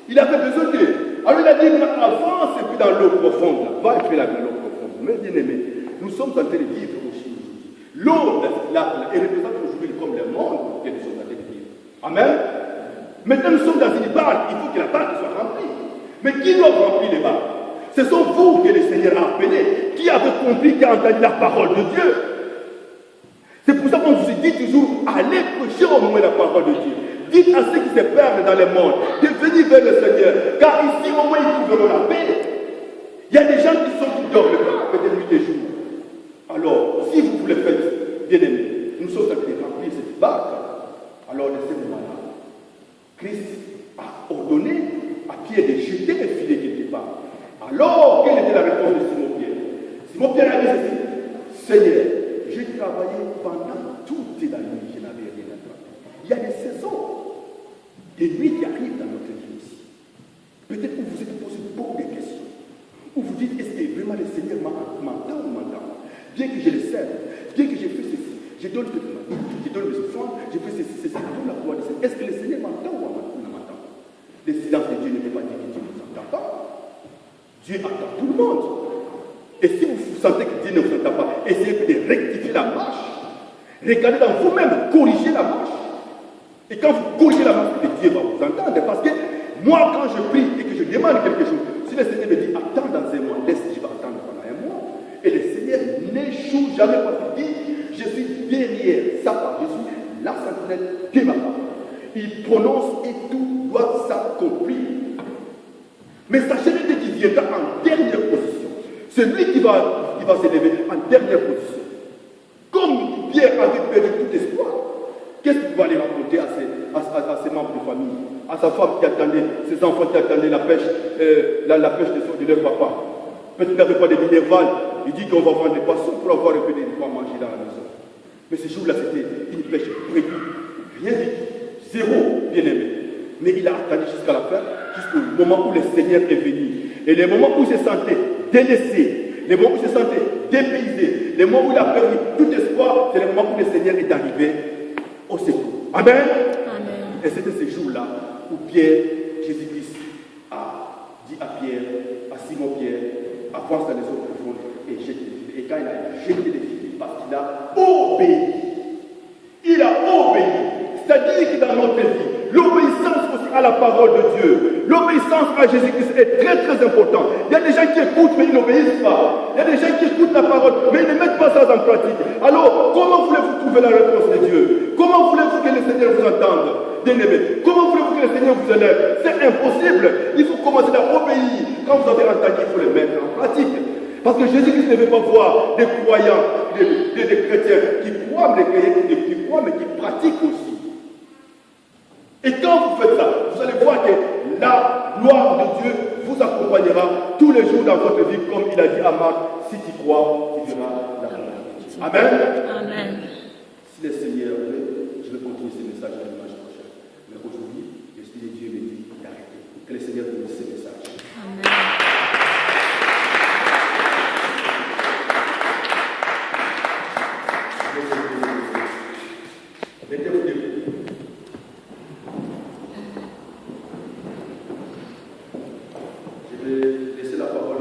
Il avait besoin d'eux. Alors il a dit, avance et puis dans l'eau profonde, là. Va et puis là dans l'eau profonde. Mais bien aimé, nous sommes en train de vivre aussi. L'eau, elle représente aujourd'hui comme le monde que nous sommes en train de vivre. Amen. Maintenant nous sommes dans une barque, il faut que la barque soit remplie. Mais qui doit remplir les barques? Ce sont vous que le Seigneur a appelés, qui avez compris, qui a entendu la parole de Dieu. C'est pour ça qu'on vous dit toujours, allez prêcher au moins la parole de Dieu. Dites à ceux qui se perdent dans le monde de venir vers le Seigneur. Car ici, au moins, ils trouveront la paix. Il y a des gens qui dorment pas, peut-être nuit et jour. Alors, si vous voulez faire, bien aimé, nous sommes en train de remplir cette barque. Alors, de ce moment-là, Christ a ordonné à Pierre de jeter les filets quelque part. Alors, quelle était la réponse de Simon-Pierre? Simon-Pierre a dit ceci: Seigneur, j'ai travaillé pendant toute la nuit, je n'avais rien attrapé. Il y a des saisons, des nuits qui arrivent dans notre vie aussi. Peut-être que vous vous êtes posé beaucoup de questions. Où vous dites, est-ce que vraiment le Seigneur m'entend ou m'entend? Bien que je le serve, bien que j'ai fait ceci, je donne toute ma vie, je donne mes offrandes, je fais ceci, c'est pour la gloire de Seigneur. Est-ce que le Seigneur m'entend ou ne m'entend pas? Le silence de Dieu ne veut pas dire que Dieu ne vous entend pas. Dieu attend tout le monde. Et si vous sentez que Dieu ne vous entend pas, essayez de rectifier la marche. Regardez dans vous-même, corrigez la marche. Et quand vous corrigez la marche, Dieu va vous entendre. Parce que moi, quand je prie et que je demande quelque chose, si le Seigneur me dit, attends dans un mois, laisse, je vais attendre pendant un mois. Et le Seigneur n'échoue jamais parce qu'il dit, je suis derrière sa part, je suis la sentinelle de ma part. Il prononce et tout doit s'accomplir. Mais sachez que qui viendra en dernière position, celui qui va s'élever en dernière position. Comme Pierre avait perdu tout espoir, qu'est-ce qu'il va aller raconter à ses membres de famille, à sa femme qui attendait, ses enfants qui attendaient la pêche, la pêche de leur papa? Peut-être qu'il n'avait pas de minerval. Il dit qu'on va vendre des poissons pour avoir un peu de quoi manger dans la maison. Mais ce jour-là, c'était une pêche prévue. Rien du tout. Zéro, bien aimé. Mais il a attendu jusqu'à la fin, jusqu'au moment où le Seigneur est venu. Et le moment où il se sentait délaissé, le moment où il se sentait dépaysé, le moment où il a perdu tout espoir, c'est le moment où le Seigneur est arrivé au secours. Amen. Amen. Et c'était ce jour-là où Pierre, Jésus-Christ, a dit à Pierre, à Simon-Pierre, avance dans les eaux profondes et jette les filets. Et quand il a jeté les filets, parce qu'il a obéi. Il a obéi. C'est-à-dire que dans notre vie, l'obéissance aussi à la parole de Dieu, l'obéissance à Jésus-Christ est très très important. Il y a des gens qui écoutent mais ils n'obéissent pas. Il y a des gens qui écoutent la parole mais ils ne mettent pas ça en pratique. Alors, comment voulez-vous trouver la réponse de Dieu? Comment voulez-vous que le Seigneur vous entende? Bien-aimé, comment voulez-vous que le Seigneur vous élève? C'est impossible. Il faut commencer à obéir. Quand vous avez entendu, il faut le mettre en pratique. Parce que Jésus-Christ ne veut pas voir des croyants, des chrétiens qui croient, mais qui pratiquent aussi. Et quand vous faites ça, vous allez voir que la gloire de Dieu vous accompagnera tous les jours dans votre vie, comme il a dit à Marc, si tu crois, tu verras la gloire. Amen. Amen. Si le Seigneur veut, je vais continuer ce message la dimanche prochain. Mais aujourd'hui, l'Esprit de Dieu me dit d'arrêter. Que le Seigneur vous dise ce message. Amen. Mettez-vous debout. Je vais laisser la parole